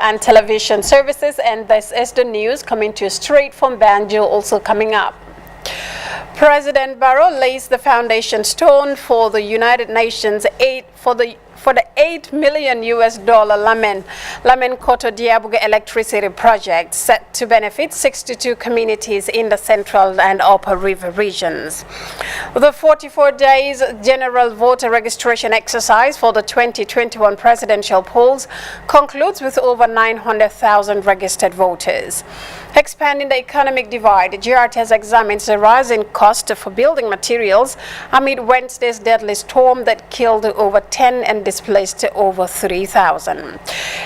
and television services, and this is the news coming to you straight from Banjul. Also coming up, President Barrow lays the foundation stone for the United Nations aid for the $8 million Lamin Koto Diabuga electricity project set to benefit 62 communities in the central and upper river regions. The 44 days general voter registration exercise for the 2021 presidential polls concludes with over 900,000 registered voters. Expanding the economic divide, GRTS examines the rise in cost for building materials amid Wednesday's deadly storm that killed over 10 and displaced over 3,000.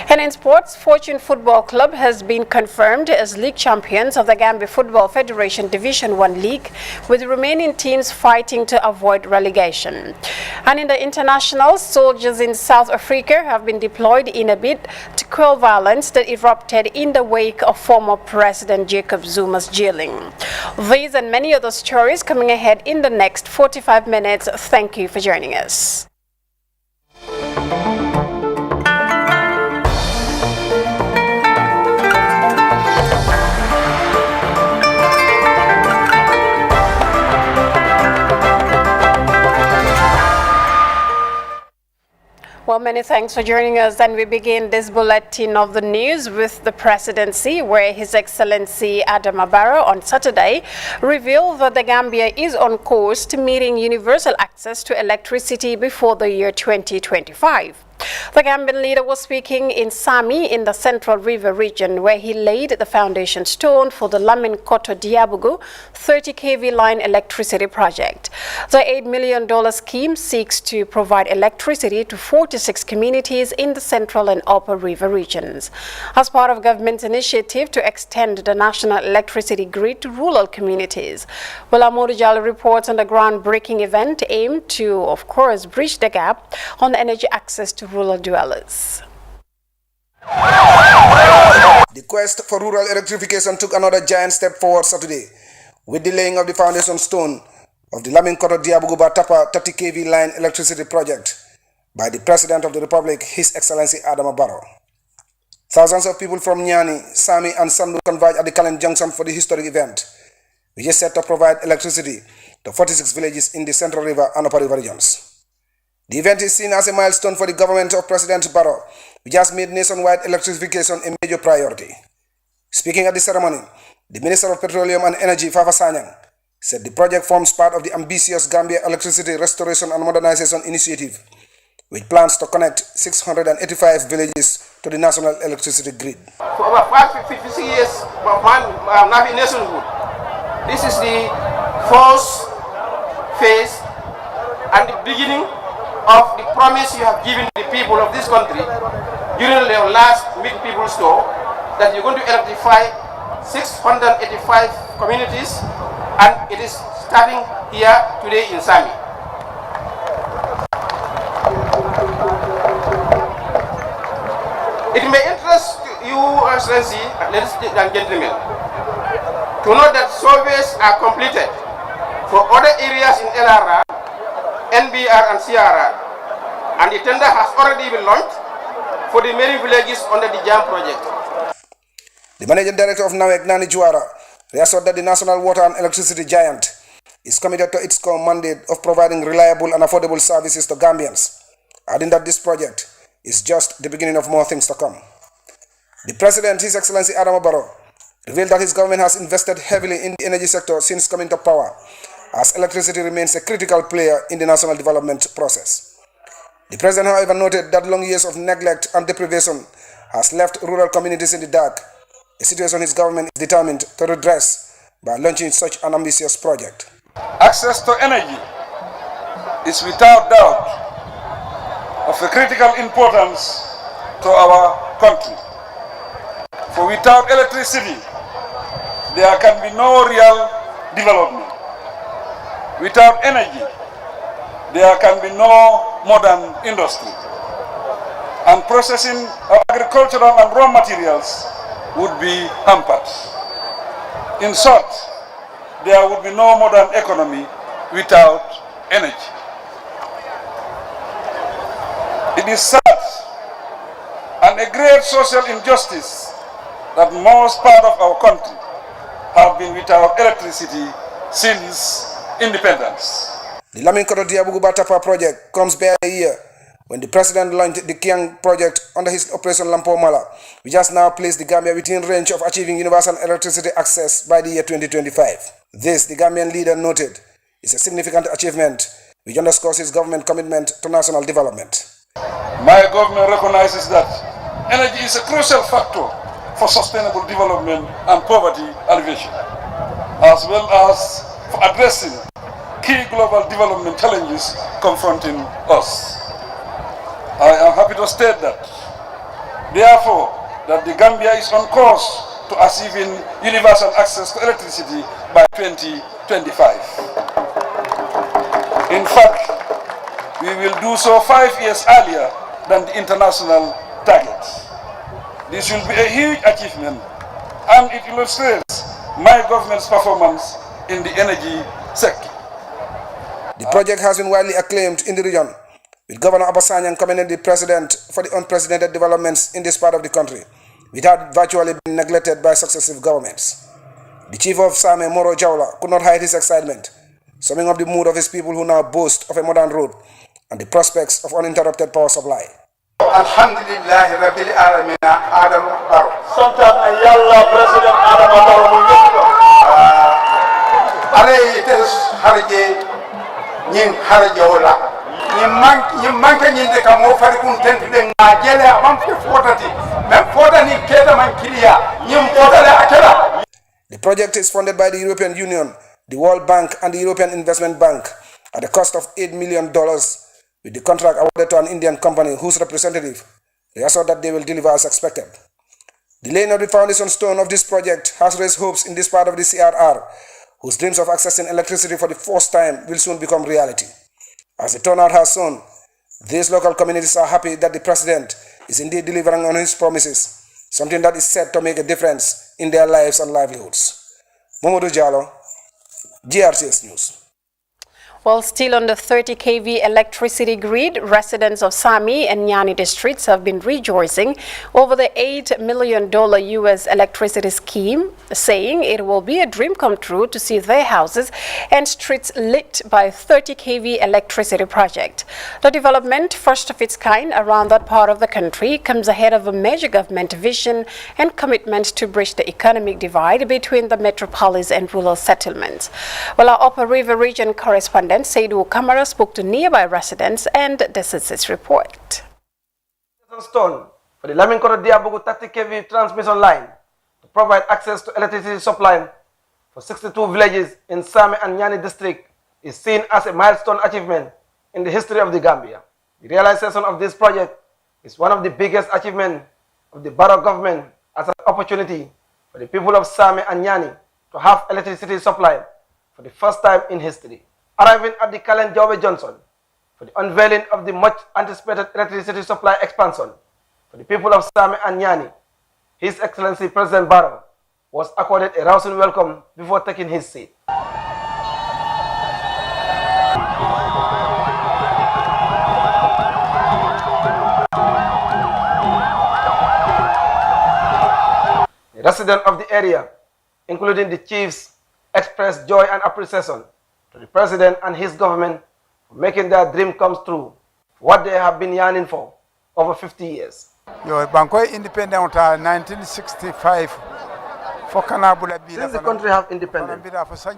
And in sports, Fortune Football Club has been confirmed as league champions of the Gambia Football Federation Division 1 League, with the remaining teams fighting to avoid relegation. And in the international, soldiers in South Africa have been deployed in a bid to quell violence that erupted in the wake of former President Jacob Zuma's jailing. These and many other stories coming ahead in the next 45 minutes. Thank you for joining us. Well, many thanks for joining us. And we begin this bulletin of the news with the presidency, where His Excellency Adama Barrow on Saturday revealed that the Gambia is on course to meeting universal access to electricity before the year 2025. The Gambian leader was speaking in Sami in the Central River region, where he laid the foundation stone for the Lamin Koto Diabugu 30 kV line electricity project. The $8 million scheme seeks to provide electricity to 46 communities in the Central and Upper River regions, as part of government's initiative to extend the national electricity grid to rural communities. Well, Amadou Jallo reports on the groundbreaking event aimed to, of course, bridge the gap on energy access to rural dwellers. The quest for rural electrification took another giant step forward Saturday with the laying of the foundation stone of the Lamin Koto Diabugu Batapa 30 kV line electricity project by the President of the Republic, His Excellency Adama Barrow. Thousands of people from Nyani, Sami and Sandu converged at the Kalen Junction for the historic event, which is set to provide electricity to 46 villages in the Central River and Upper River regions. The event is seen as a milestone for the government of President Barrow, which has made nationwide electrification a major priority. Speaking at the ceremony, the Minister of Petroleum and Energy, Fafa Sanyang, said the project forms part of the ambitious Gambia Electricity Restoration and Modernization Initiative, which plans to connect 685 villages to the national electricity grid. For over 56 years, Navi nationhood, this is the first phase and the beginning of the promise you have given the people of this country during your last Meet People's Tour, that you're going to electrify 685 communities, and it is starting here today in Sami. It may interest you, Excellency, ladies and gentlemen, to know that surveys are completed for other areas in LRR, NBR and CRR, and the tender has already been launched for the many villages under the JAM project. The Managing Director of NAWEC, Nani Juara, reassured that the national water and electricity giant is committed to its core mandate of providing reliable and affordable services to Gambians, adding that this project is just the beginning of more things to come. The President, His Excellency Adama Barrow, revealed that his government has invested heavily in the energy sector since coming to power, as electricity remains a critical player in the national development process. The President, however, noted that long years of neglect and deprivation has left rural communities in the dark, a situation his government is determined to redress by launching such an ambitious project. Access to energy is without doubt of a critical importance to our country. For without electricity, there can be no real development. Without energy, there can be no modern industry. And processing of agricultural and raw materials would be hampered. In short, there would be no modern economy without energy. It is sad and and a great social injustice that most part of our country have been without electricity since independence. The Lamin Koto Diabuguba Tapa project comes bare a year when the president launched the Kiang project under his Operation Lampo Mala, which has now placed the Gambia within range of achieving universal electricity access by the year 2025. This, the Gambian leader noted, is a significant achievement which underscores his government commitment to national development. My government recognizes that energy is a crucial factor for sustainable development and poverty alleviation, as well as for addressing key global development challenges confronting us. I am happy to state that, therefore, that the Gambia is on course to achieving universal access to electricity by 2025. In fact, we will do so 5 years earlier than the international target. This will be a huge achievement, and it illustrates my government's performance in the energy sector. The project has been widely acclaimed in the region, with Governor Abasanyan commending the president for the unprecedented developments in this part of the country, which had virtually been neglected by successive governments. The chief of Same, Moro Jawla, could not hide his excitement, summing up the mood of his people who now boast of a modern road and the prospects of uninterrupted power supply. Alhamdulillah Rabbil Alamin Adam Barrow. Sometimes Ayala President Adam Barrow Alaytes harje nyin harje wala. Nyim manke nyin de ka mo fari kun tentu de ngajele am fi fotati. Même fotani keda man kiliya. Nyim fotale akela. The project is funded by the European Union, the World Bank and the European Investment Bank at a cost of $8 million, with the contract awarded to an Indian company whose representative reassured that they will deliver as expected. The laying of the foundation stone of this project has raised hopes in this part of the CRR, whose dreams of accessing electricity for the first time will soon become reality. As the turnout has shown, these local communities are happy that the president is indeed delivering on his promises, something that is set to make a difference in their lives and livelihoods. Momodu Jallo, GRTS News. Well, still on the 30 kV electricity grid, residents of Sami and Nyani districts have been rejoicing over the $8 million U.S. electricity scheme, saying it will be a dream come true to see their houses and streets lit by 30 kV electricity project. The development, first of its kind around that part of the country, comes ahead of a major government vision and commitment to bridge the economic divide between the metropolis and rural settlements. Well, our Upper River Region correspondent Seydou Kamara spoke to nearby residents, and this is his report. Stone for the Lamin Koto Diabugu 30 kV transmission line to provide access to electricity supply for 62 villages in Same and Nyani district is seen as a milestone achievement in the history of the Gambia. The realization of this project is one of the biggest achievements of the Barrow government as an opportunity for the people of Same and Nyani to have electricity supply for the first time in history. Arriving at the Kalen Jobe Johnson for the unveiling of the much anticipated electricity supply expansion for the people of Same and Nyani, His Excellency President Barrow was accorded a rousing welcome before taking his seat. The residents of the area, including the chiefs, expressed joy and appreciation to the president and his government for making their dream come true, what they have been yearning for over 50 years. Yo, Banco independent 1965. Since the country have independence,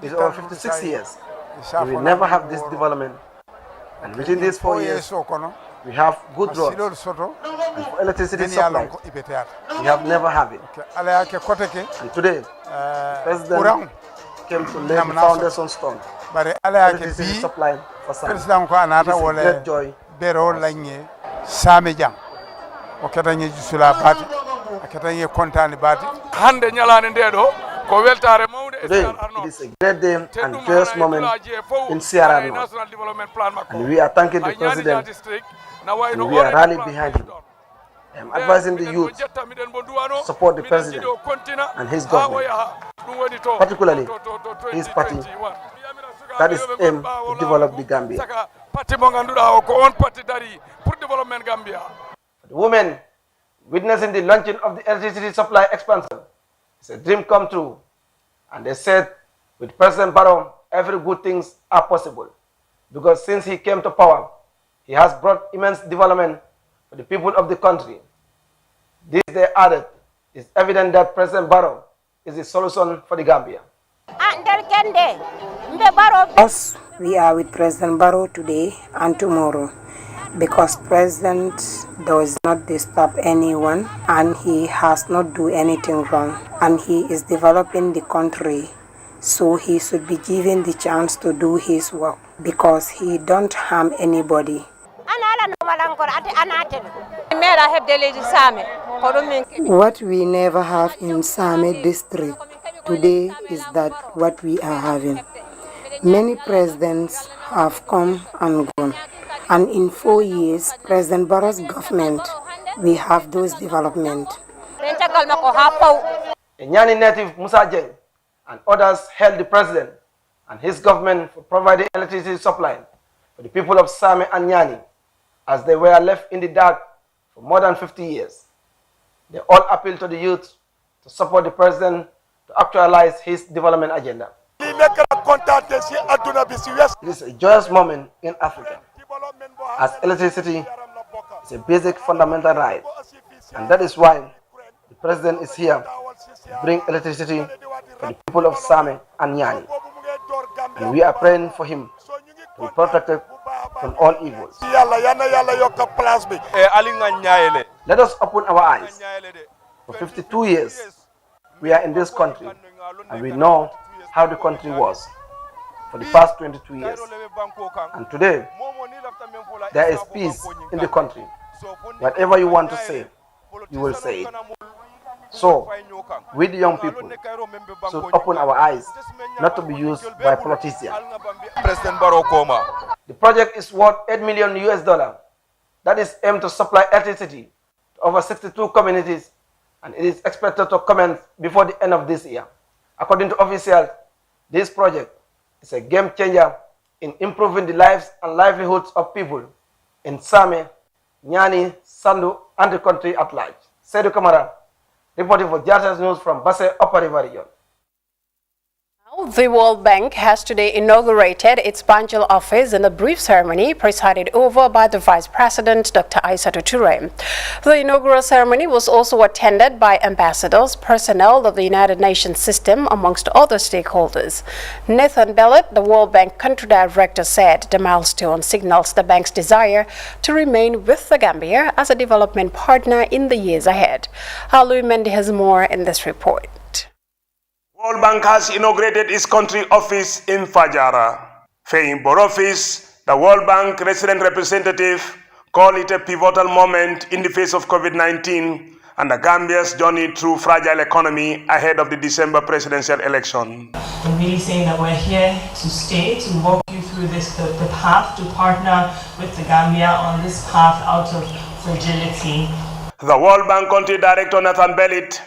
it's over 56 years. We will never have this development. And within these 4 years, we have good roads. And for electricity supply, we have never had it. And today, President came to lay the foundation stone. Electricity supply for Same. It is a great joy. Today, it is a great day and joyous moment in CRR North. And we are thanking the President and we are rallying behind him. I am advising the youth to support the President and his government, particularly his party that is aimed to develop the Gambia. For the women, witnessing the launching of the electricity supply expansion is a dream come true. And they said, with President Barrow, every good things are possible. Because since he came to power, he has brought immense development for the people of the country. This, they added, is evident that President Barrow is the solution for the Gambia. Us, we are with President Barrow today and tomorrow because President does not disturb anyone and he has not do anything wrong and he is developing the country, so he should be given the chance to do his work because he don't harm anybody. What we never have in Same district today is that what we are having. Many presidents have come and gone, and in 4 years, President Barrow's government, we have those development. A Nyani native Musa Jeng and others held the president and his government for providing electricity supply for the people of Same and Nyani as they were left in the dark for more than 50 years. They all appeal to the youth to support the president to actualize his development agenda. It is a joyous moment in Africa, as electricity is a basic fundamental right, and that is why the president is here to bring electricity for the people of Same and Nyani. And we are praying for him to be protected from all evils. Let us open our eyes. For 52 years, we are in this country, and we know how the country was for the past 22 years. And today, there is peace in the country. Whatever you want to say, you will say it. So, we the young people should open our eyes not to be used by politicians. The project is worth $8 million. That is aimed to supply electricity to over 62 communities, and it is expected to commence before the end of this year. According to officials, this project is a game changer in improving the lives and livelihoods of people in Same, Nyani, Sandu, and the country at large. Seydou Camara, reporting for GRTS News from Basse Upper River Region. The World Bank has today inaugurated its Banjul office in a brief ceremony presided over by the Vice President, Dr. Aissatou Touré. The inaugural ceremony was also attended by ambassadors, personnel of the United Nations system, amongst other stakeholders. Nathan Bellet, the World Bank country director, said the milestone signals the bank's desire to remain with the Gambia as a development partner in the years ahead. Alu Mendy has more in this report. World Bank has inaugurated its country office in Fajara. Fehim Borofis, the World Bank resident representative, called it a pivotal moment in the face of COVID-19 and the Gambia's journey through fragile economy ahead of the December presidential election. I'm really saying that we're here to stay, to walk you through the path, to partner with the Gambia on this path out of fragility. The World Bank country director Nathan Bellet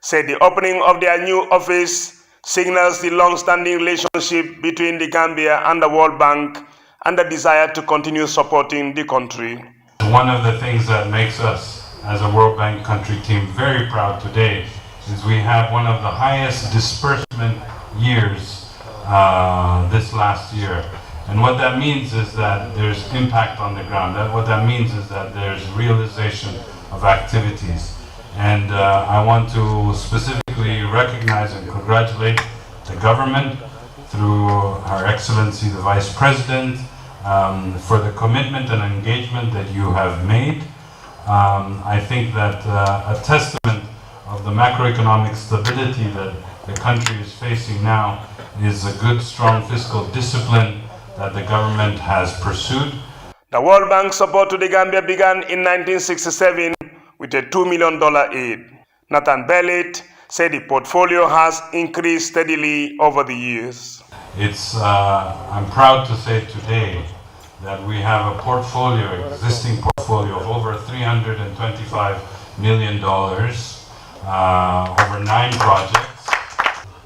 said the opening of their new office signals the long-standing relationship between the Gambia and the World Bank and the desire to continue supporting the country. One of the things that makes us as a World Bank country team very proud today is we have one of the highest disbursement years this last year. And what that means is that there's impact on the ground. What that means is that there's realization of activities. And I want to specifically recognize and congratulate the government through Her Excellency the Vice President for the commitment and engagement that you have made. I think that a testament of the macroeconomic stability that the country is facing now is a good, strong fiscal discipline that the government has pursued. The World Bank support to the Gambia began in 1967 with a $2 million aid. Nathan Bellet said the portfolio has increased steadily over the years. I'm proud to say today that we have a portfolio, existing portfolio of over $325 million, over 9 projects.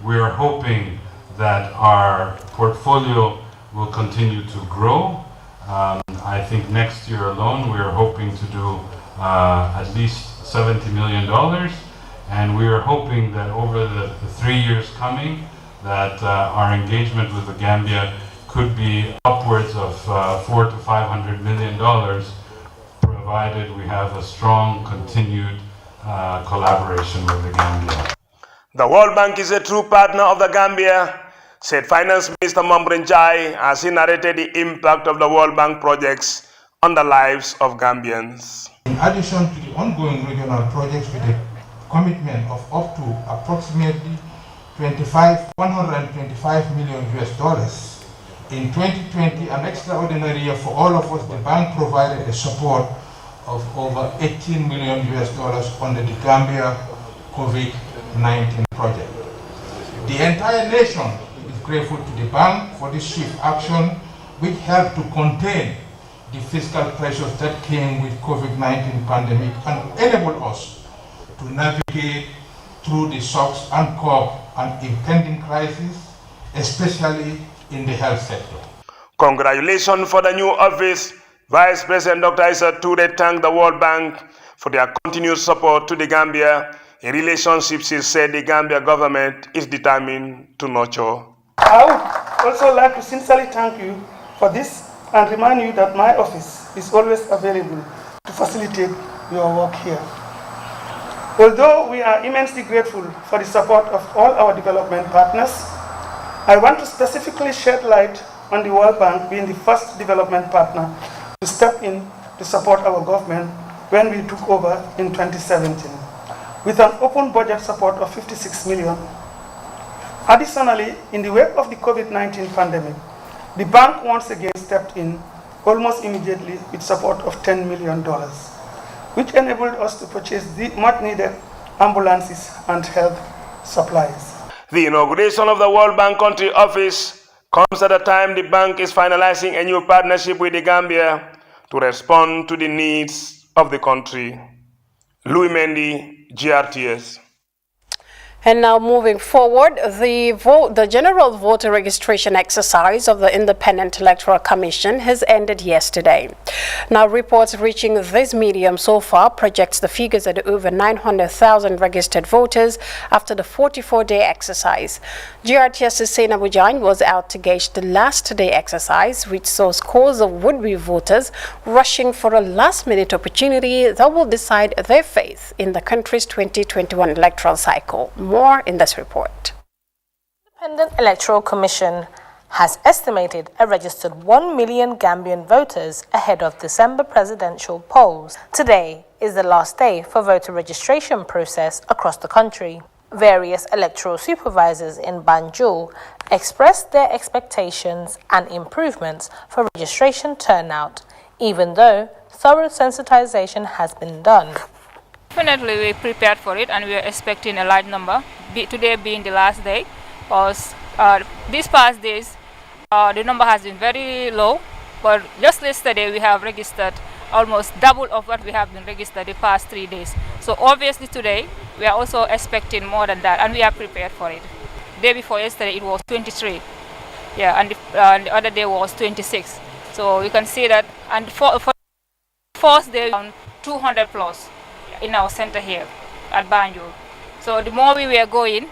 We are hoping that our portfolio will continue to grow. I think next year alone we are hoping to do at least $70 million. And we are hoping that over the 3 years coming, that our engagement with the Gambia could be upwards of $400 to $500 million, provided we have a strong continued collaboration with the Gambia. The World Bank is a true partner of the Gambia, said Finance Minister Mambrin Chai as he narrated the impact of the World Bank projects on the lives of Gambians. In addition to the ongoing regional projects with a commitment of up to approximately $125 million US, in 2020, an extraordinary year for all of us, the bank provided a support of over $18 million US under the Gambia COVID-19 project. The entire nation is grateful to the bank for this swift action, which helped to contain the fiscal pressures that came with COVID-19 pandemic and enabled us to navigate through the shocks and cope an impending crisis, especially in the health sector. Congratulations for the new office. Vice President Dr. Issa Toure thanked the World Bank for their continued support to the Gambia, a relationship she said the Gambia government is determined to nurture. I would also like to sincerely thank you for this and remind you that my office is always available to facilitate your work here. Although we are immensely grateful for the support of all our development partners, I want to specifically shed light on the World Bank being the first development partner to step in to support our government when we took over in 2017, with an open budget support of $56 million. Additionally, in the wake of the COVID-19 pandemic, the bank once again stepped in almost immediately with support of $10 million, which enabled us to purchase the much-needed ambulances and health supplies. The inauguration of the World Bank Country Office comes at a time the bank is finalizing a new partnership with the Gambia to respond to the needs of the country. Louis Mendy, GRTS. And now moving forward, the general voter registration exercise of the Independent Electoral Commission has ended yesterday. Now reports reaching this medium so far projects the figures at over 900,000 registered voters after the 44-day exercise. GRTS Sena Bujan was out to gauge the last day exercise, which saw scores of would-be voters rushing for a last-minute opportunity that will decide their faith in the country's 2021 electoral cycle. More in this report. The Independent Electoral Commission has estimated a registered 1 million Gambian voters ahead of December presidential polls. Today is the last day for voter registration process across the country. Various electoral supervisors in Banjul expressed their expectations and improvements for registration turnout, even though thorough sensitization has been done. Definitely we prepared for it and we are expecting a large number, today being the last day, because these past days the number has been very low, but just yesterday we have registered almost double of what we have been registered the past 3 days. So obviously today we are also expecting more than that and we are prepared for it. The day before yesterday it was 23, yeah, and the other day was 26. So you can see that, and for the first day 200 plus in our center here at Banjul. So the more we were going,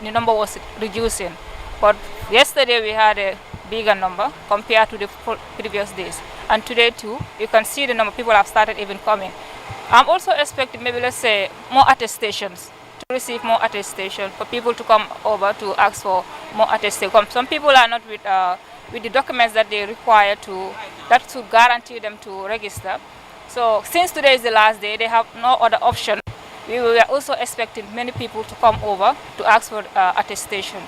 the number was reducing. But yesterday we had a bigger number compared to the previous days. And today too, you can see the number of people have started even coming. I'm also expecting maybe, let's say, more attestations, to receive more attestation, for people to come over to ask for more attestation. Some people are not with the documents that they require to guarantee them to register. So since today is the last day, they have no other option. We were also expecting many people to come over to ask for attestation.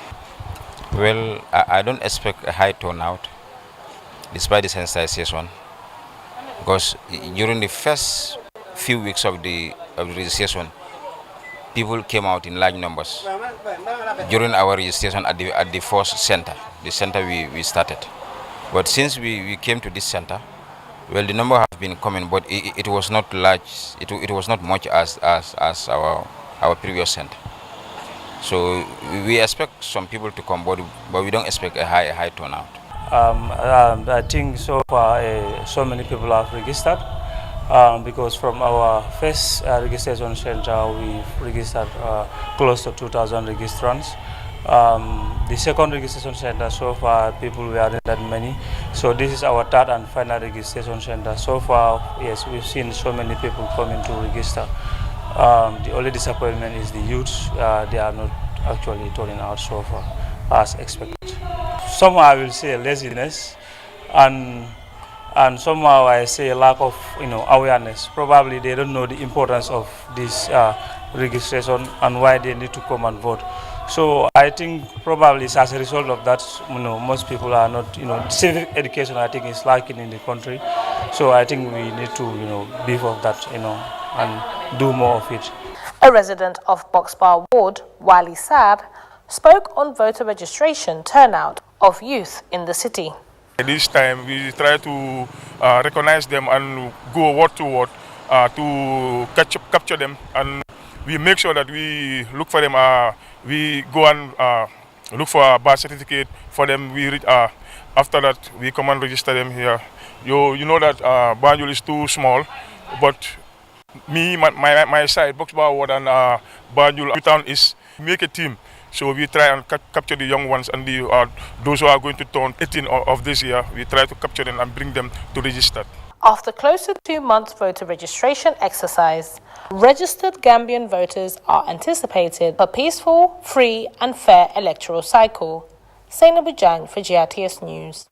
Well, I don't expect a high turnout despite the sensitization, because during the first few weeks of the registration, people came out in large numbers. During our registration at the first center, the center we started. But since we came to this center, well, the number has been coming, but it was not large. It was not much as our previous center. So we expect some people to come, but we don't expect a high turnout. I think so far so many people have registered, because from our first registration center, we've registered close to 2,000 registrants. The second registration center, so far, people weren't that many. So this is our third and final registration center. So far, yes, we've seen so many people coming to register. The only disappointment is the youth. They are not actually turning out so far as expected. Somehow I will say laziness, and somehow I say a lack of awareness. Probably they don't know the importance of this registration and why they need to come and vote. So I think probably it's as a result of that, most people are not, civic education I think is lacking in the country. So I think we need to, beef up that, and do more of it. A resident of Boxbar Ward, Wali Saab, spoke on voter registration turnout of youth in the city. This time we try to recognize them and go word to word to capture them, and we make sure that we look for them. We go and look for a birth certificate for them. After that we come and register them here. You know that Banjul is too small, but my side, Boxbar Ward and Banjul town is make a team. So we try and capture the young ones and those who are going to turn 18 of this year. We try to capture them and bring them to register. After close to 2 months voter registration exercise, registered Gambian voters are anticipated a peaceful, free and fair electoral cycle. Zainabu Jang for GRTS News.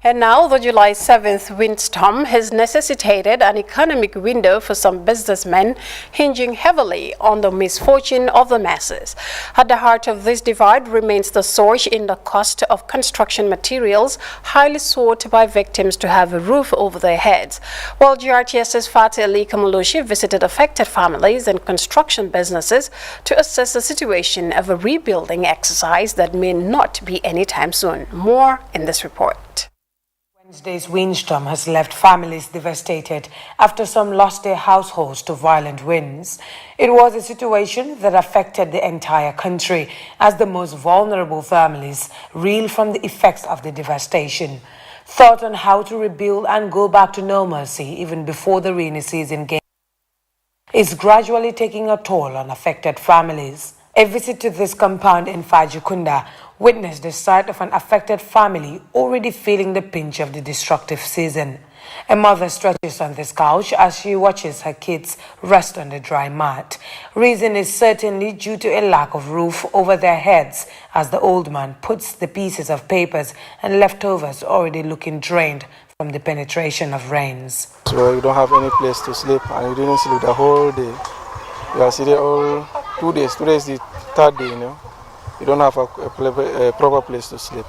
And now, the July 7th windstorm has necessitated an economic window for some businessmen, hinging heavily on the misfortune of the masses. At the heart of this divide remains the surge in the cost of construction materials, highly sought by victims to have a roof over their heads. While GRTS's Fatih Ali Kamalushi visited affected families and construction businesses to assess the situation of a rebuilding exercise that may not be anytime soon. More in this report. Wednesday's windstorm has left families devastated after some lost their households to violent winds. It was a situation that affected the entire country as the most vulnerable families reel from the effects of the devastation. Thought on how to rebuild and go back to normalcy even before the rainy season is gradually taking a toll on affected families. A visit to this compound in Fajikunda witnessed the sight of an affected family already feeling the pinch of the destructive season. A mother stretches on this couch as she watches her kids rest on the dry mat. Reason is certainly due to a lack of roof over their heads as the old man puts the pieces of papers and leftovers already looking drained from the penetration of rains. So you don't have any place to sleep and you didn't sleep the whole day. You are sitting all 2 days. Today is the third day, You don't have a proper place to sleep,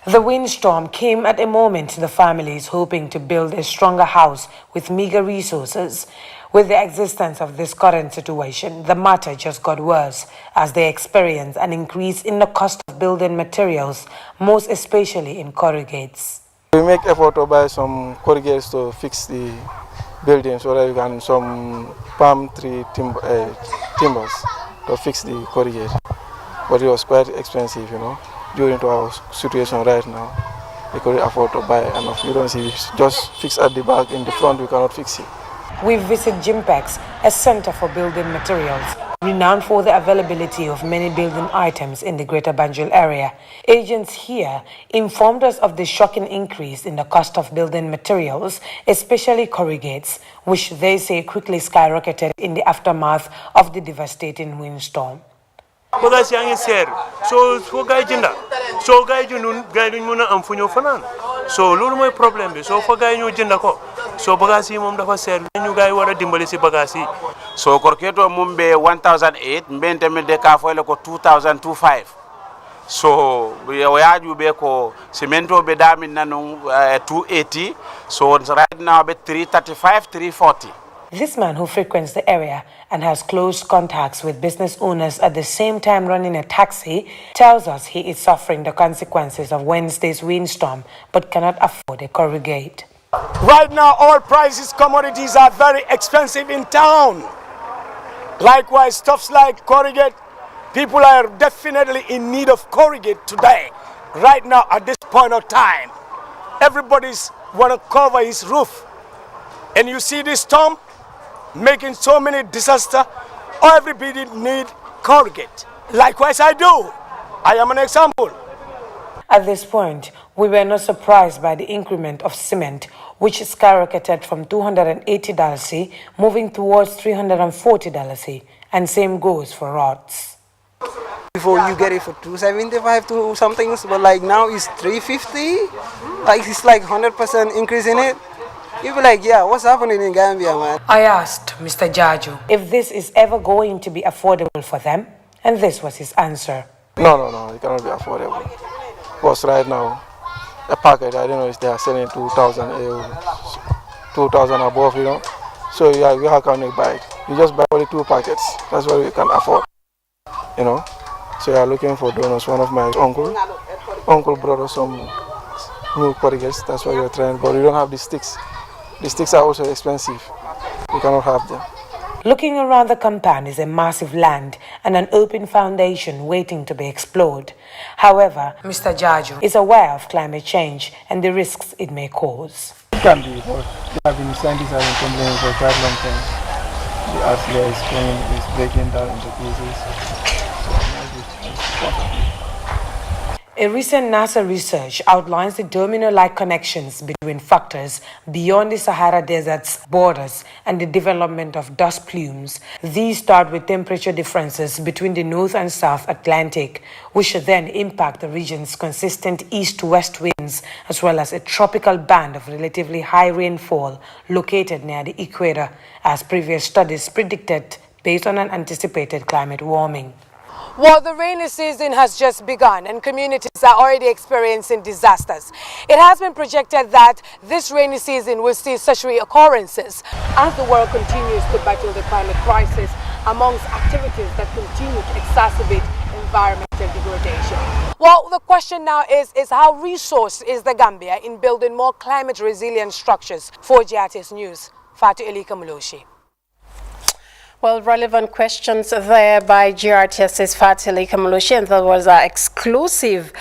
The windstorm came at a moment the family is hoping to build a stronger house with meager resources. With the existence of this current situation, the matter just got worse as they experience an increase in the cost of building materials, most especially in corrugates. We make effort to buy some corrugates to fix the building so that we can some palm tree timbers to fix the corrugate. But it was quite expensive, during our situation right now. We couldn't afford to buy enough. You don't see, just fix at the back, in the front we cannot fix it. We visit Jimpex, a center for building materials, renowned for the availability of many building items in the Greater Banjul area. Agents here informed us of the shocking increase in the cost of building materials, especially corrugates, which they say quickly skyrocketed in the aftermath of the devastating windstorm. Bagage yang ser so guy jinda so guy junun guy duñ mëna am fuñu fanan so lolu moy problème bi so fa guy ñu jinda ko so bagage yi mom dafa ser ñu guy wara dimbali ci bagage yi so korketo mum be 1008 mbente me de ka foyle ko 2025 so yaaju be ko cemento be damin nanu 280 so right now be 335 340. This man, who frequents the area and has close contacts with business owners at the same time running a taxi, tells us he is suffering the consequences of Wednesday's windstorm but cannot afford a corrugate. Right now, all prices, commodities are very expensive in town. Likewise, stuffs like corrugate, people are definitely in need of corrugate today, right now at this point of time. Everybody's want to cover his roof. And you see this storm making so many disasters. Everybody need corrugate. Likewise I do. I am an example. At this point, we were not surprised by the increment of cement, which skyrocketed from $280 moving towards $340, and same goes for rods. Before you get it for $275 to something, but like now it's $350. Like it's like 100% increase in it. You be like, yeah, what's happening in Gambia, man? I asked Mr. Jaju if this is ever going to be affordable for them, and this was his answer. No, it cannot be affordable. Because right now, a packet, I don't know if they are selling 2,000 2,000 above, you know. So yeah, how can you buy it? You just buy only 2 packets. That's what we can afford, you know. So we are looking for donors. One of my uncle brought us some new corrugates. That's why we are trying, but we don't have the sticks. The sticks are also expensive. We cannot have them. Looking around the compound is a massive land and an open foundation waiting to be explored. However, Mr. Jaju is aware of climate change and the risks it may cause. It can be, but scientists have been complaining for quite a long time. The earth layer is coming, is breaking down into pieces. A recent NASA research outlines the domino-like connections between factors beyond the Sahara Desert's borders and the development of dust plumes. These start with temperature differences between the North and South Atlantic, which should then impact the region's consistent east-west winds, as well as a tropical band of relatively high rainfall located near the equator, as previous studies predicted based on an anticipated climate warming. Well, the rainy season has just begun and communities are already experiencing disasters. It has been projected that this rainy season will see such reoccurrences as the world continues to battle the climate crisis, amongst activities that continue to exacerbate environmental degradation. Well, the question now is how resourced is the Gambia in building more climate resilient structures? For GRTS News, Fatu Elika Muloshi. Well, relevant questions there by GRTS's Fatili Kamalushi, and that was our exclusive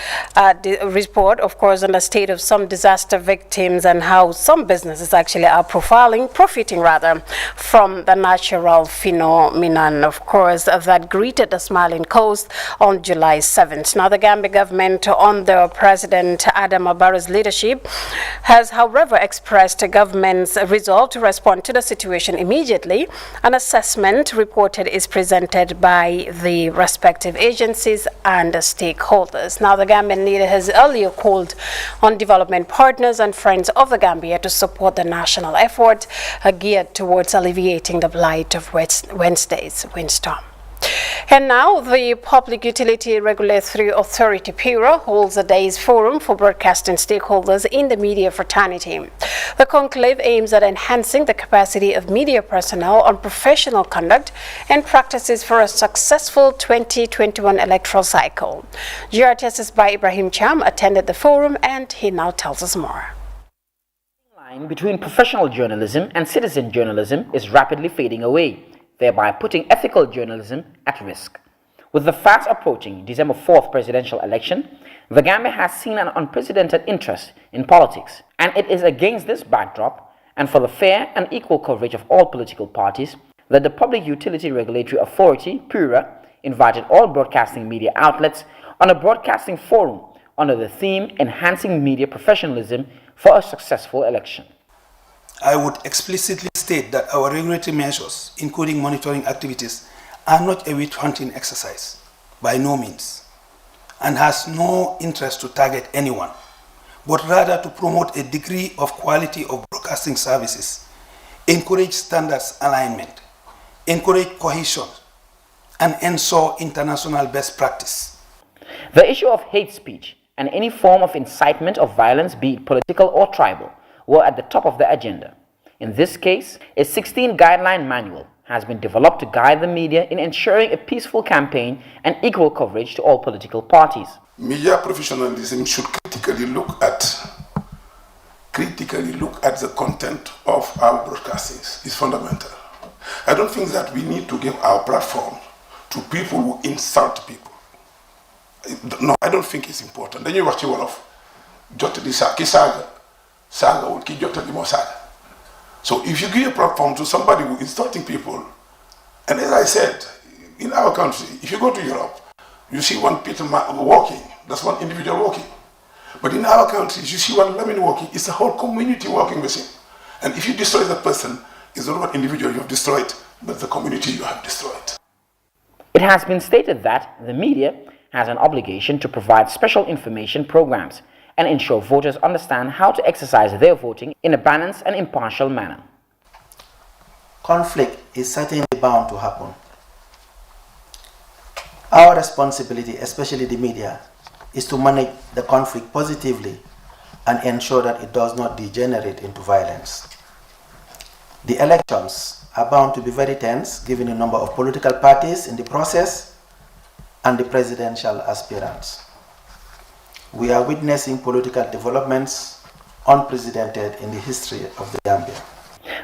report, of course, on the state of some disaster victims and how some businesses actually are profiting rather, from the natural phenomenon, of course, that greeted the smiling coast on July 7th. Now, the Gambia government, under President Adama Barrow's leadership, has, however, expressed the government's resolve to respond to the situation immediately. An assessment reported is presented by the respective agencies and stakeholders. Now, the Gambian leader has earlier called on development partners and friends of the Gambia to support the national effort geared towards alleviating the blight of Wednesday's windstorm. And now, the Public Utility Regulatory Authority, PURA, holds a day's forum for broadcasting stakeholders in the media fraternity. The conclave aims at enhancing the capacity of media personnel on professional conduct and practices for a successful 2021 electoral cycle. GRTS's by Ibrahim Cham attended the forum, and he now tells us more. The line between professional journalism and citizen journalism is rapidly fading away, thereby putting ethical journalism at risk. With the fast approaching December 4th presidential election, the Gambia has seen an unprecedented interest in politics, and it is against this backdrop and for the fair and equal coverage of all political parties that the Public Utility Regulatory Authority, PURA, invited all broadcasting media outlets on a broadcasting forum under the theme Enhancing Media Professionalism for a Successful Election. I would explicitly state that our regulatory measures, including monitoring activities, are not a witch hunting exercise, by no means, and has no interest to target anyone, but rather to promote a degree of quality of broadcasting services, encourage standards alignment, encourage cohesion, and ensure international best practice. The issue of hate speech and any form of incitement of violence, be it political or tribal, were at the top of the agenda. In this case, a 16-guideline manual has been developed to guide the media in ensuring a peaceful campaign and equal coverage to all political parties. Media professionalism should critically look at the content of our broadcastings. It's fundamental. I don't think that we need to give our platform to people who insult people. No, I don't think it's important. Then you watch Wolof, jot di sa ki saga saga would keep your more saga. So if you give a platform to somebody who is insulting people, and as I said, in our country, if you go to Europe, you see one Peter walking, that's one individual walking. But in our countries, you see one Lamin walking, it's a whole community walking with him. And if you destroy that person, it's not one individual you have destroyed, but the community you have destroyed. It has been stated that the media has an obligation to provide special information programs and ensure voters understand how to exercise their voting in a balanced and impartial manner. Conflict is certainly bound to happen. Our responsibility, especially the media, is to manage the conflict positively and ensure that it does not degenerate into violence. The elections are bound to be very tense given the number of political parties in the process and the presidential aspirants. We are witnessing political developments unprecedented in the history of the Gambia.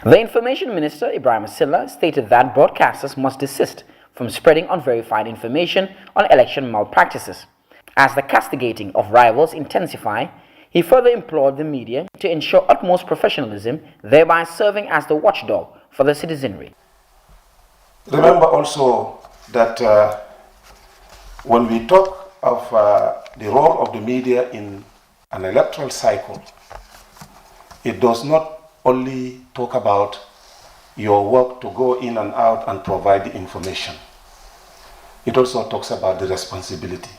The Information Minister, Ibrahim Silla, stated that broadcasters must desist from spreading unverified information on election malpractices. As the castigating of rivals intensify, he further implored the media to ensure utmost professionalism, thereby serving as the watchdog for the citizenry. Remember also that when we talk of the role of the media in an electoral cycle, it does not only talk about your work to go in and out and provide the information. It also talks about the responsibility.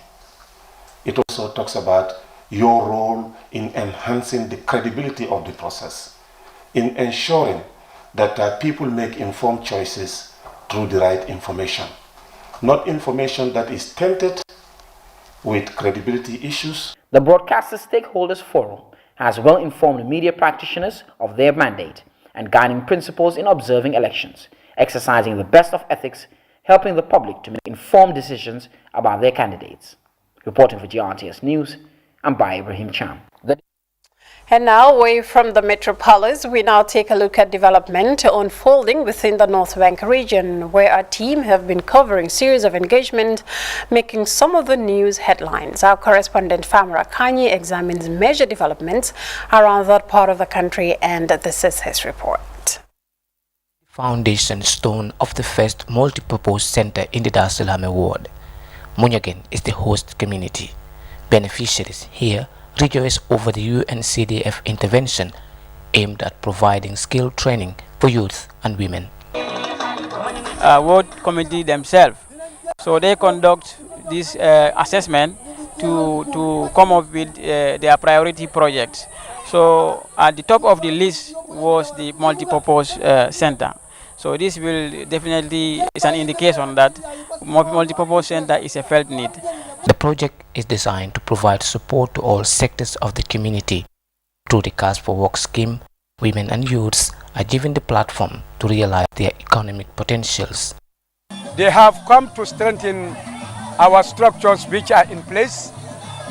It also talks about your role in enhancing the credibility of the process, in ensuring that people make informed choices through the right information, not information that is tainted with credibility issues. The Broadcaster Stakeholders Forum has well-informed media practitioners of their mandate and guiding principles in observing elections, exercising the best of ethics, helping the public to make informed decisions about their candidates. Reporting for GRTS News, I'm by Ibrahim Cham. And now, away from the metropolis, we now take a look at development unfolding within the North Bank region, where our team have been covering series of engagement, making some of the news headlines. Our correspondent Famara Kanyi examines major developments around that part of the country, and this is his report. Foundation stone of the first multipurpose center in the Dar es Salaam ward. Munyagen is the host community. Beneficiaries here rejoice over the UNCDF intervention aimed at providing skill training for youth and women. Ward committee themselves, so they conduct this assessment to come up with their priority projects. So at the top of the list was the multipurpose center. So this will definitely is an indication that multipurpose center is a felt need. The project is designed to provide support to all sectors of the community. Through the Cash for Work scheme, women and youths are given the platform to realize their economic potentials. They have come to strengthen our structures which are in place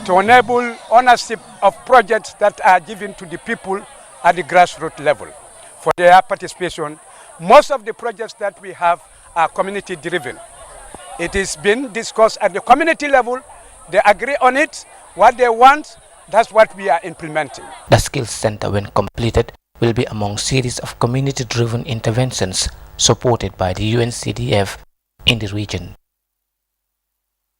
to enable ownership of projects that are given to the people at the grassroots level for their participation. Most of the projects that we have are community driven. It is been discussed at the community level. They agree on it. What they want, that's what we are implementing. The Skills Center, when completed, will be among series of community-driven interventions supported by the UNCDF in the region.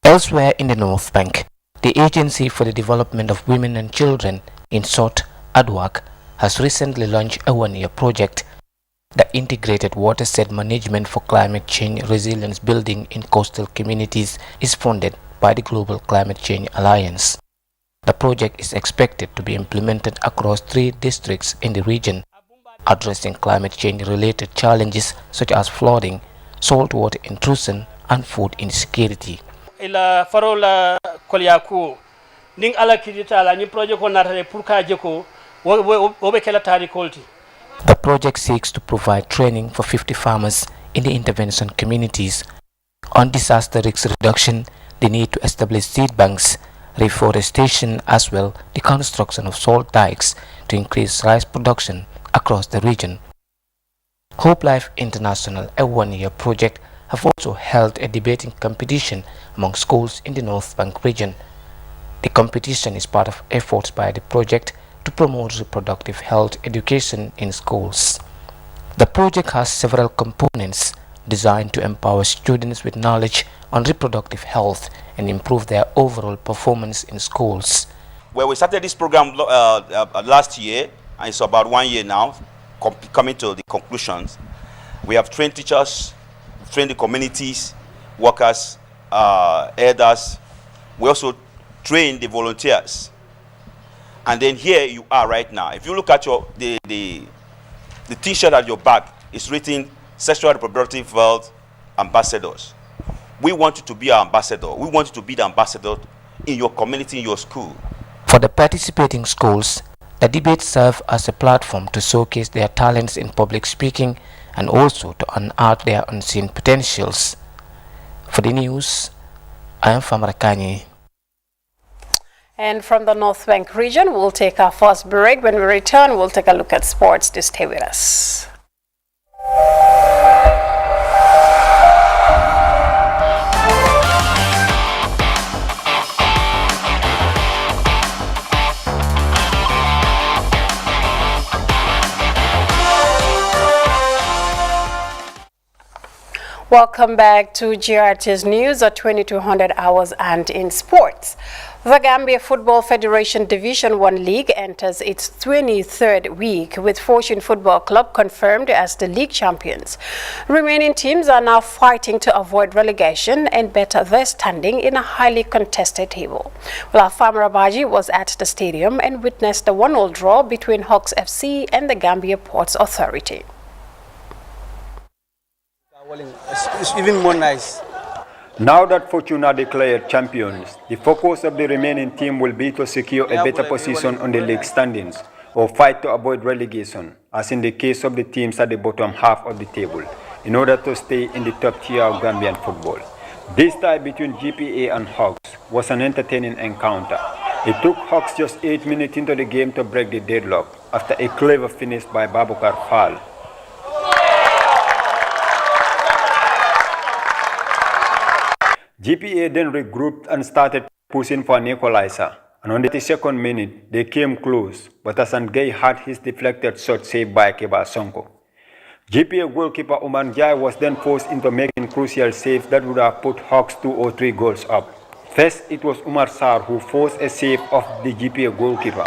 Elsewhere in the North Bank, the Agency for the Development of Women and Children, in short, ADWAC, has recently launched a one-year project. The Integrated Watershed Management for Climate Change Resilience Building in Coastal Communities is funded by the Global Climate Change Alliance. The project is expected to be implemented across 3 districts in the region, addressing climate change-related challenges such as flooding, saltwater intrusion, and food insecurity. Ila farola kolyaku ning ala kidita la ni project ko natale pour ka jeko wobe kala tari kolti. The project seeks to provide training for 50 farmers in the intervention communities on disaster risk reduction, the need to establish seed banks, reforestation, as well the construction of salt dikes to increase rice production across the region. Hope Life International, a one-year project, have also held a debating competition among schools in the North Bank region. The competition is part of efforts by the project to promote reproductive health education in schools. The project has several components designed to empower students with knowledge on reproductive health and improve their overall performance in schools. Well, we started this program last year, and it's about 1 year now, coming to the conclusions. We have trained teachers, trained the communities, workers, elders. We also train the volunteers. And then here you are right now. If you look at the t-shirt at your back, it's written Sexual Reproductive Health Ambassadors. We want you to be our ambassador. We want you to be the ambassador in your community, in your school. For the participating schools, the debates serve as a platform to showcase their talents in public speaking and also to unearth their unseen potentials. For the news, I am Famarakani. And from the North Bank region, we'll take our first break. When we return, we'll take a look at sports. Do stay with us. Welcome back to GRTS News at 2200 hours and in sports. The Gambia Football Federation Division 1 League enters its 23rd week with Fortune Football Club confirmed as the league champions. Remaining teams are now fighting to avoid relegation and better their standing in a highly contested table. Well, Farmer Abaji was at the stadium and witnessed the 1-1 draw between Hawks FC and the Gambia Ports Authority. It's even more nice. Now that Fortune are declared champions, the focus of the remaining team will be to secure a better position on the league standings or fight to avoid relegation, as in the case of the teams at the bottom half of the table, in order to stay in the top tier of Gambian football. This tie between GPA and Hawks was an entertaining encounter. It took Hawks just 8 minutes into the game to break the deadlock after a clever finish by Babukar Fall. GPA then regrouped and started pushing for an equalizer, and on the 32nd minute they came close, but Hassan Gay had his deflected shot saved by Keba Sonko. GPA goalkeeper Oman Jai was then forced into making crucial saves that would have put Hawks 2 or 3 goals up. First, it was Umar Sarr who forced a save of the GPA goalkeeper,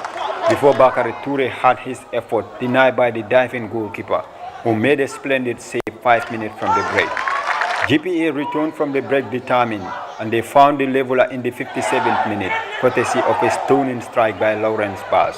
before Bakary Toure had his effort denied by the diving goalkeeper, who made a splendid save 5 minutes from the break. GPA returned from the break determined, and they found the leveler in the 57th minute, courtesy of a stunning strike by Lawrence Bass.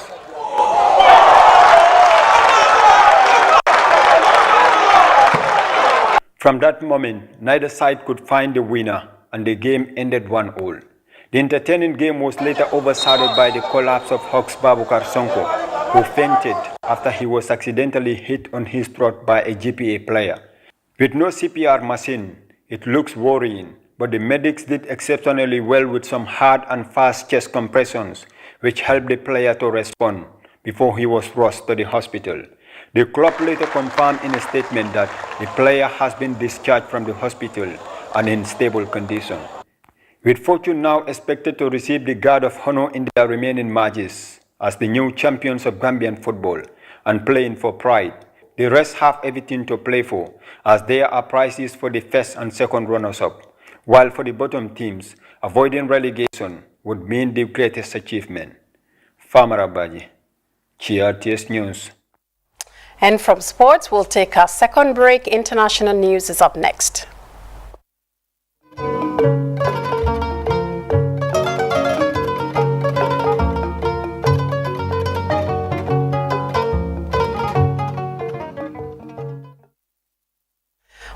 From that moment, neither side could find the winner, and the game ended 1-1. The entertaining game was later overshadowed by the collapse of Hawks' Babukar Sonko, who fainted after he was accidentally hit on his throat by a GPA player. With no CPR machine, it looks worrying, but the medics did exceptionally well with some hard and fast chest compressions, which helped the player to respond before he was rushed to the hospital. The club later confirmed in a statement that the player has been discharged from the hospital and in stable condition. With Fortune now expected to receive the Guard of Honor in their remaining matches as the new champions of Gambian football and playing for pride, the rest have everything to play for, as there are prizes for the first and second runners-up, while for the bottom teams, avoiding relegation would mean the greatest achievement. Farmer Abaji, GRTS News. And from sports, we'll take our second break. International news is up next.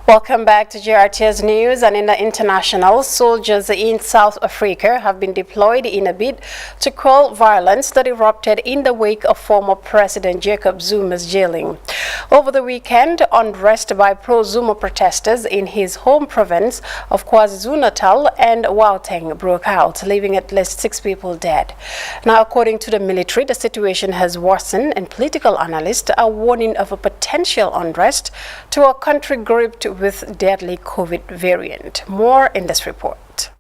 Welcome back to GRTS News. And in the international, soldiers in South Africa have been deployed in a bid to quell violence that erupted in the wake of former President Jacob Zuma's jailing. Over the weekend, unrest by pro-Zuma protesters in his home province of KwaZulu-Natal and Gauteng broke out, leaving at least 6 people dead. Now, according to the military, the situation has worsened, and political analysts are warning of a potential unrest to a country gripped with deadly COVID variant. More in this report.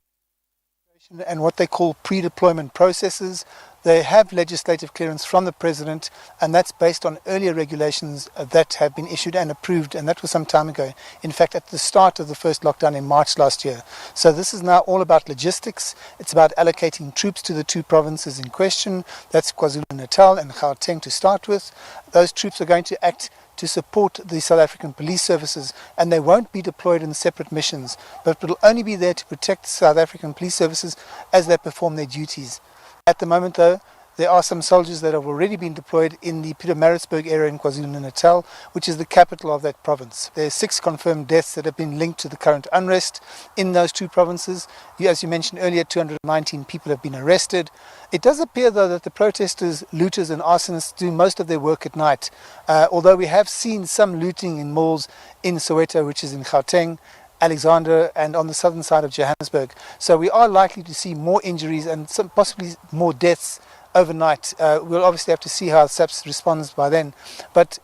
And what they call pre-deployment processes. They have legislative clearance from the President, and that's based on earlier regulations that have been issued and approved, and that was some time ago. In fact, at the start of the first lockdown in March last year. So this is now all about logistics. It's about allocating troops to the two provinces in question. That's KwaZulu-Natal and Gauteng to start with. Those troops are going to act to support the South African police services, and they won't be deployed in separate missions, but will only be there to protect South African police services as they perform their duties. At the moment, though, there are some soldiers that have already been deployed in the Pietermaritzburg area in KwaZulu-Natal, which is the capital of that province. There are 6 confirmed deaths that have been linked to the current unrest in those two provinces. As you mentioned earlier, 219 people have been arrested. It does appear, though, that the protesters, looters and arsonists do most of their work at night, although we have seen some looting in malls in Soweto, which is in Gauteng, Alexandra and on the southern side of Johannesburg. So we are likely to see more injuries and some possibly more deaths overnight. We'll obviously have to see how SAPS responds by then. But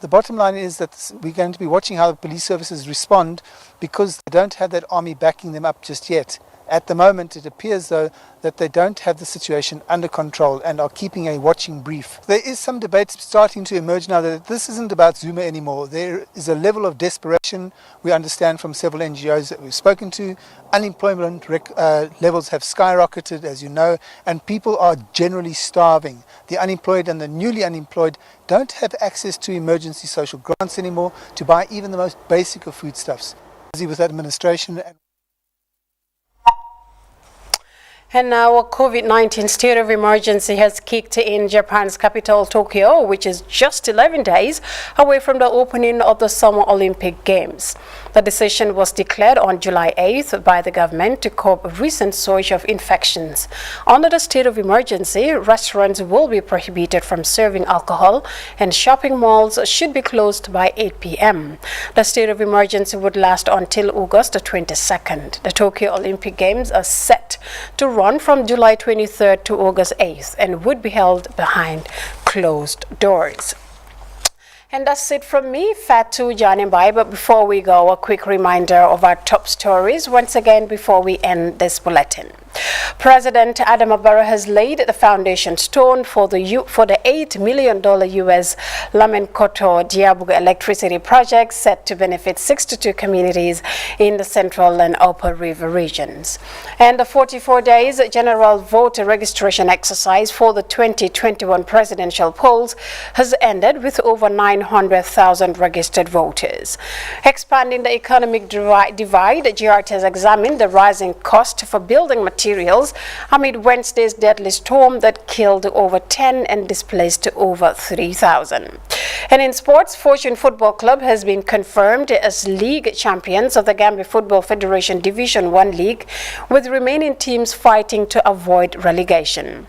the bottom line is that we're going to be watching how the police services respond, because they don't have that army backing them up just yet. At the moment, it appears, though, that they don't have the situation under control and are keeping a watching brief. There is some debate starting to emerge now that this isn't about Zuma anymore. There is a level of desperation, we understand from several NGOs that we've spoken to. Unemployment levels have skyrocketed, as you know, and people are generally starving. The unemployed and the newly unemployed don't have access to emergency social grants anymore to buy even the most basic of foodstuffs. Busy with administration. And now a COVID-19 state of emergency has kicked in Japan's capital, Tokyo, which is just 11 days away from the opening of the Summer Olympic Games. The decision was declared on July 8th by the government to cope a recent surge of infections. Under the state of emergency, restaurants will be prohibited from serving alcohol and shopping malls should be closed by 8 p.m. The state of emergency would last until August 22nd. The Tokyo Olympic Games are set to run from July 23rd to August 8th and would be held behind closed doors. And that's it from me, Fatu Janimbai. But before we go, a quick reminder of our top stories once again before we end this bulletin. President Adam Barrow has laid the foundation stone for the $8 million US Lamenkoto Diabuga electricity project set to benefit 62 communities in the Central and Upper River regions. And the 44 days general voter registration exercise for the 2021 presidential polls has ended with over 900,000 registered voters. Expanding the economic divide, GRTS examined the rising cost for building materials amid Wednesday's deadly storm that killed over 10 and displaced over 3,000. And in sports, Fortune Football Club has been confirmed as league champions of the Gambia Football Federation Division 1 League, with remaining teams fighting to avoid relegation.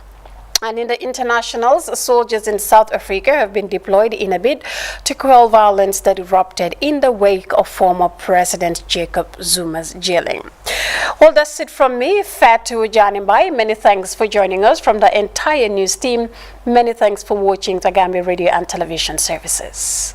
And in the internationals, soldiers in South Africa have been deployed in a bid to quell violence that erupted in the wake of former President Jacob Zuma's jailing. Well, that's it from me, Fatu Janimbai. Many thanks for joining us from the entire news team. Many thanks for watching the Gambia Radio and Television services.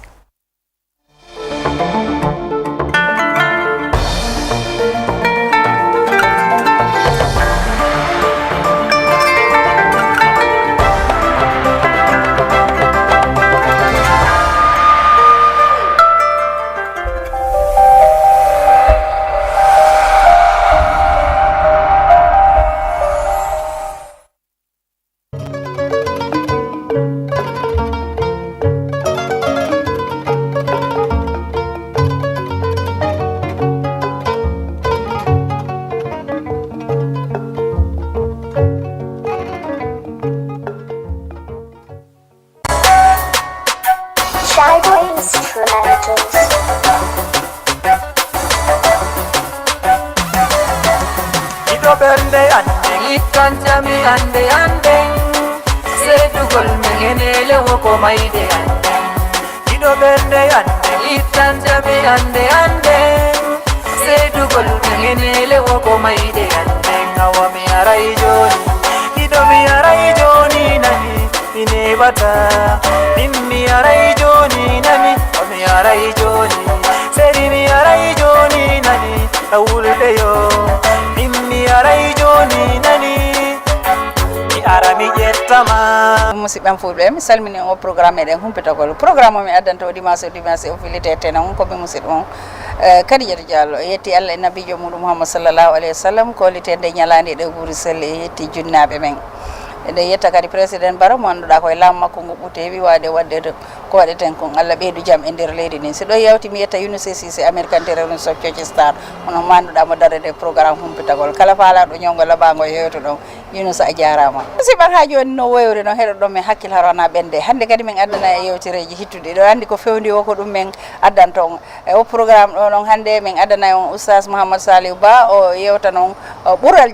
Arami jet musidɓe fulɓe mi salmini o programme eɗen humpitagol programme o mi addanta o dimanche o filete tene on komi musidɗo on Kadijatu Diallo yetti Allah e nabijo muɗum Muhammad sallallahu alayhi wa sallam kolitede ñalande ɗe guuri selle yetti junnaɓe men ede yetta kadi président Barrow mo annduɗa koye laamu makko ngu ɓutewi wade wadde ko waɗeten kon Allah ɓeydu jaam e nder leydi ndi si ɗo yewti mi yetta Yunus Cissé American Terrorist of Church Star ono manduɗa mo darede programme humpitagol kala faalaɗo ñawgo laɓago yewto ɗon Yunus a jarama musibat ha joni no woyri no heɗo ɗon min hakkille harona ɓende hande kadi min addana e yewtereji hittuɗi ɗo andi ko fewndi o ko ɗum min addanta on e o programme ɗo noon hande min addana on oustaz Mouhammad Saliou Ba o yewta noon ɓural